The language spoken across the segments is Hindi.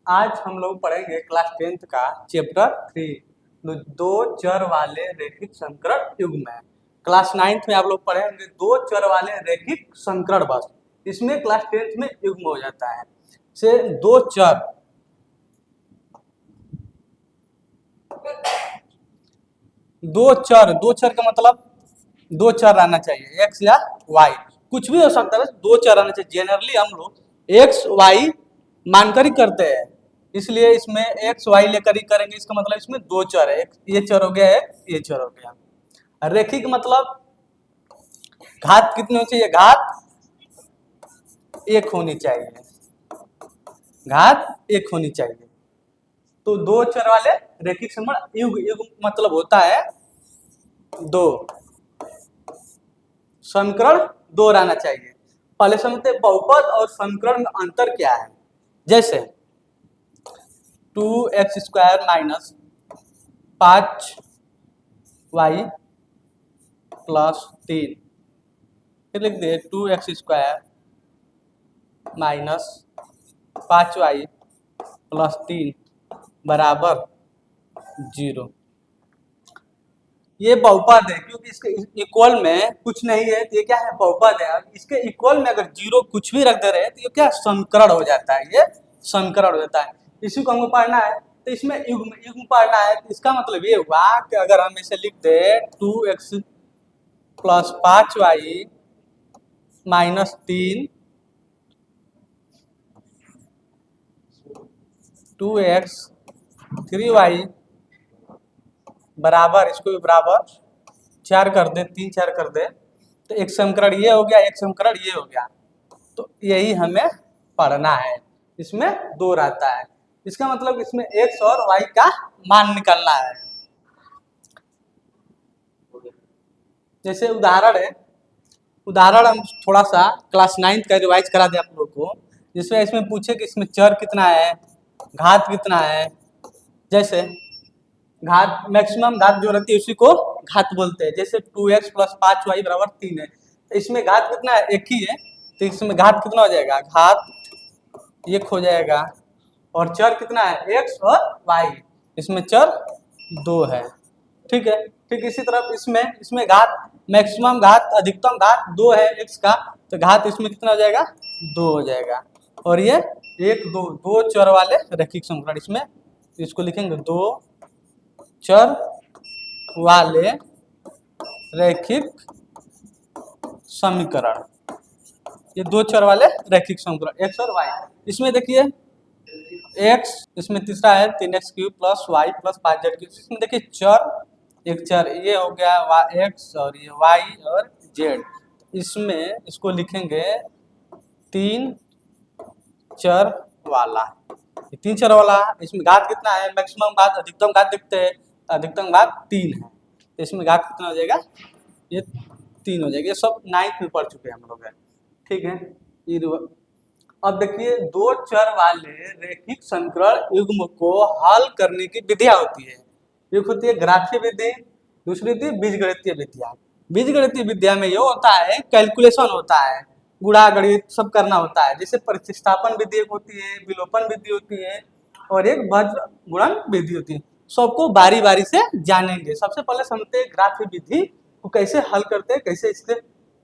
आज हम लोग पढ़ेंगे क्लास 10th का चैप्टर 3 दो चर वाले रैखिक संकरण युग्म। क्लास 9th में आप लोग पढ़ेंगे दो चर वाले रैखिक संकरण बस। इसमें क्लास 10th में युग्म हो जाता है। से दो चर दो चर का मतलब दो चर रहना चाहिए, एक्स या वाई, कुछ भी हो सकता है, दो चर रहना चाहिए। जनरली हम लोग एक्स वाई मानकर ही करते हैं, इसलिए इसमें एक्स वाई लेकर ही करेंगे। इसका मतलब इसमें दो चर है, ये चर हो गया, ये चर हो गया। रैखिक मतलब घात कितनी होनी चाहिए? घात एक होनी चाहिए, घात एक होनी चाहिए। तो दो चर वाले रैखिक संकरण युग्म मतलब होता है दो, समीकरण दो रहना चाहिए। पहले समझते हैं बहुपद और समीकरण में अंतर क्या है। जैसे 2x² माइनस 5y प्लस 3, फिर लिख दे 2x² माइनस 5y प्लस 3 बराबर 0। ये बहुपद है क्योंकि इसके इक्वल में कुछ नहीं है, तो ये क्या है? बहुपद है। इसके इक्वल में अगर जीरो कुछ भी रख दे रहे हैं तो ये क्या? समीकरण हो जाता है, ये समीकरण हो जाता है। इसी को हमको पढ़ना है, तो इसमें युग्म पढ़ना है। तो इसका मतलब ये हुआ कि अगर हम इसे लिख दे 2x plus 5y minus 3, 2x 3y बराबर, इसको भी बराबर 4 कर दे, 3 4 कर दे, तो एक समीकरण ये हो गया, एक समीकरण ये हो गया। तो यही हमें पढ़ना है। इसमें दो रहता है, इसका मतलब इसमें x और y का मान निकालना है। जैसे उदाहरण है, उदाहरण हम थोड़ा सा क्लास 9th का रिवाइज करा दे आप लोग को। जिसमें इसमें पूछे कि इसमें चर कितना है, घात कितना है। जैसे घात, मैक्सिमम घात जो रहती है उसी को घात बोलते हैं। जैसे 2x प्लस 5y बराबर 3 है, तो इसमें घात कितना है? एक ही है, तो इसमें घात कितना हो जाएगा? घात एक हो जाएगा। और चर कितना है? x और y, इसमें चर दो है। ठीक है, ठीक इसी तरह इसमें घात, मैक्सिमम घात अधिकतम घात दो है x का, तो घात इसमें कितना हो जाएगा? दो हो जाएगा। और ये एक दो दो चर वाले रैखिक संकरण, इसमें इसको लिखेंगे दो चर वाले रैखिक समीकरण। ये दो चर वाले रैखिक समीकरण x और y। इसमें देखिए x, इसमें तीसरा है 3x³ plus y plus 5z³। इसमें देखिए चर, एक चर ये हो गया x और ये y और z। इसमें इसको लिखेंगे तीन चर वाला, तीन चर वाला। इसमें घात कितना है? मैक्सिमम घात अधिकतम घात देखते हैं, अधिकतम घात 3 है, तो इसमें घात कितना हो जाएगा? ये 3 हो जाएगा। ये सब 9th में पढ़ चुके हैं हम लोग, ठीक है। अब देखिए दो चर वाले रैखिक संकरण युग्म को हल करने की विधियां होती है। एक होती है ग्राफीय विधि, दूसरी होती है बीजगणितीय विधियां। बीजगणितीय विद्या में ये होता है कैलकुलेशन होता है, गुणा गणित सब करना होता है। जैसे प्रतिस्थापन विधि एक होती है, विलोपन विधि होती है, और एक वज्र गुणन विधि होती है। सबको बारी बारी से जानेंगे। सबसे पहले समझते हैं ग्राफीय विधि को कैसे हल करते हैं, कैसे इसके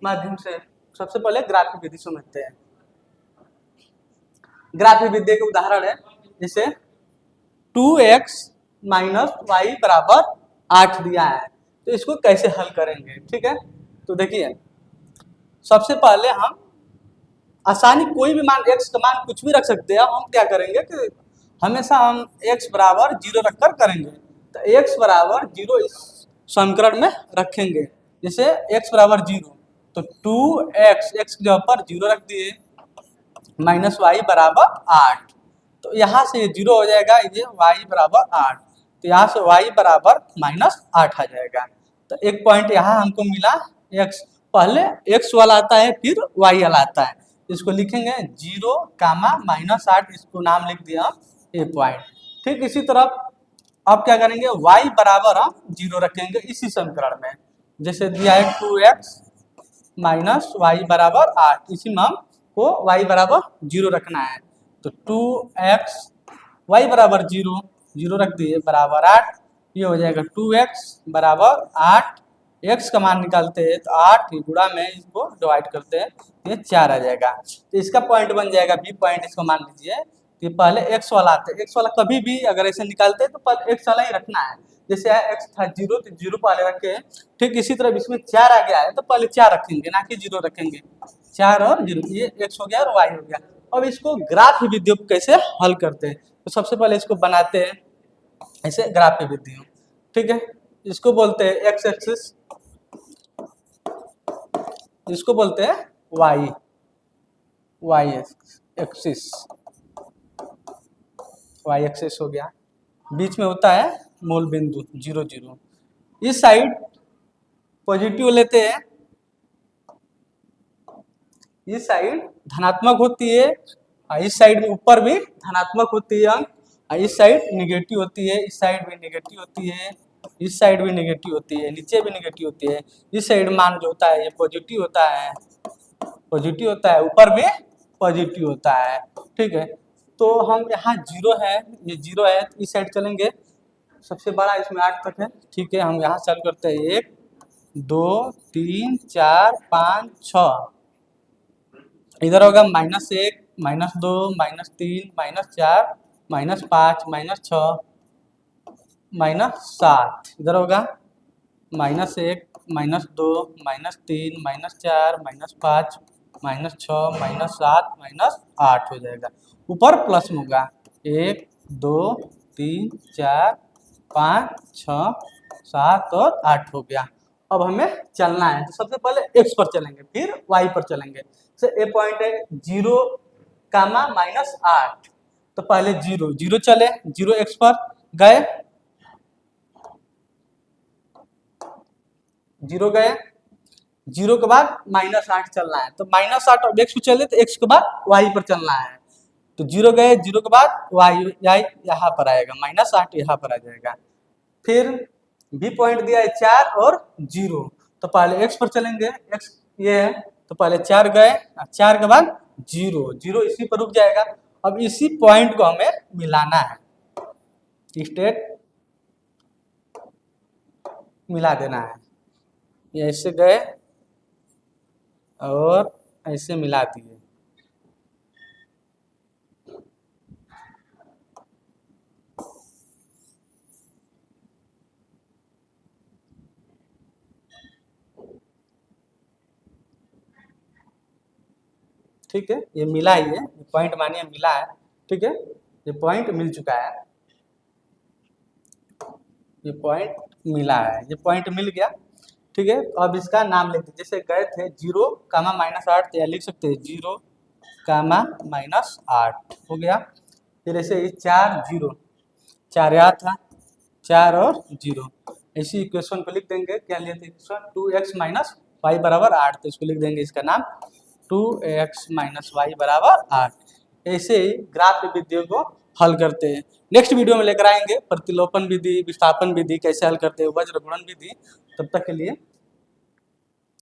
माध्यम से। सबसे पहले ग्राफीय विधि समझते हैं। ग्राफीय विधि के उदाहरण है, जैसे 2x माइनस वाई बराबर 8 दिया है, तो इसको कैसे हल करेंगे? ठीक है, तो देखिए सबसे पहले हम आसानी कोई भी मान, x का मान कुछ भी रख सकते हैं। हम क्या करेंगे कि हमेशा हम x बराबर 0 रखकर करेंगे। तो x बराबर 0 इस समीकरण में रखेंगे। जैसे x बराबर 0, तो 2x, x की जगह पर 0 रख दिए, माइनस वाई बराबर 8, तो यहाँ से 0 हो जाएगा, ये y बराबर 8, तो यहाँ से y बराबर -8 आ जाएगा। तो एक पॉइंट यहाँ हमको मिला, x पहले x वाला आता है फिर y वाला आता है। इसको लिखेंगे 0, -8, इसको नाम लिख दिया ए पॉइंट। ठीक इसी तरह अब क्या करेंगे? y बराबर हम 0 रखेंगे इसी समीकरण में। जैसे दिया है 2x माइनस वाई बराबर 8, इसी में हम को y बराबर 0 रखना है। तो 2x y बराबर 0, 0 रख दिए बराबर 8, ये हो जाएगा 2x बराबर 8, x का मान निकालते हैं तो 8 गुणा में इसको डिवाइड करते हैं ये 4 आ जाएगा। तो इसका पॉइंट बन जाएगा बी पॉइंट, इसको मान लीजिए कि पहले x वाला आता है, x वाला कभी भी अगर ऐसे निकालते हैं तो पहले x वाला ही रखना है। जैसे x था 0 तो 0 पहले रखे, ठीक इसी तरह इसमें 4 आ गया है तो पहले 4 रखेंगे ना कि 0 रखेंगे। 4 और 0, ये x हो गया और y हो गया। अब इसको ग्राफ विधियों को कैसे हल करते हैं, तो सबसे पहले इसको बनाते हैं ऐसे ग्राफ विधियों, ठीक है। इसको बोलते हैं एक्स एक्सिस, इसको बोलते हैं वाई एक्सिस, वाई एक्सिस हो गया। बीच में होता है मूल बिंदु 0 0। इस साइड पॉजिटिव लेते हैं, इस साइड धनात्मक होती है और इस साइड में ऊपर भी धनात्मक होती है अंक, और इस साइड निगेटिव होती है, इस साइड भी निगेटिव होती है, इस साइड भी निगेटिव होती है, नीचे भी निगेटिव होती है। इस साइड मान जो होता है ये पॉजिटिव होता है, पॉजिटिव होता है, ऊपर भी पॉजिटिव होता है, ठीक है। तो हम यहाँ 0 है, ये 0 है, इस साइड चलेंगे, सबसे बड़ा इसमें 8 तक है, ठीक है। हम यहाँ चालू करते हैं 1 2 3 4 5 6, इधर होगा -1 -2 -3 -4 -5 -6 -7, इधर होगा -1 -2 -3 -4 -5 -6 -7 -8 हो जाएगा। ऊपर प्लस में होगा 1 2 3 4 5 6 7 और 8 हो गया। अब हमें चलना है तो सबसे पहले x पर चलेंगे फिर y पर चलेंगे। तो ए पॉइंट है 0, -8, तो पहले 0 0 चले, 0 x पर गए, 0 गए, 0 के बाद -8 चलना है, तो -8 अब x पर चले तो x के बाद y पर चलना है। तो 0 गए, 0 के बाद y यहाँ पर आएगा, -8 यहाँ पर आ जाएगा। फिर बी पॉइंट दिया है 4 और 0, तो पहले x पर चलेंगे, x ये है तो पहले 4 गए, 4 के बाद 0 0 इसी पर रुक जाएगा। अब इसी पॉइंट को हमें मिलाना है, स्टेट मिला देना है, ये ऐसे गए और ऐसे मिला दिए, ठीक है। ये मिला ही है, पॉइंट मानिए मिला है, ठीक है। ये पॉइंट मिल चुका है, ये पॉइंट मिला है, ये पॉइंट मिल गया, ठीक है। अब इसका नाम लिखते, जैसे गए थे 0, -8, तो यह लिख सकते हैं 0, -8 हो गया। फिर ऐसे 4 0, 4 यहाँ था, 4 और 0, इसी इक्वेशन को लिख देंगे, क्या लिए थे इक्वेशन 2x - y बराबर 8, तो इसको लिख देंगे, इसका नाम 2x - y बराबर 8। ऐसे ही ग्राफ विधियों को हल करते हैं। नेक्स्ट वीडियो में लेकर आएंगे प्रतिलोपन विधि, विस्थापन विधि कैसे हल करते हैं, वज्र गुणन विधि। तब तक के लिए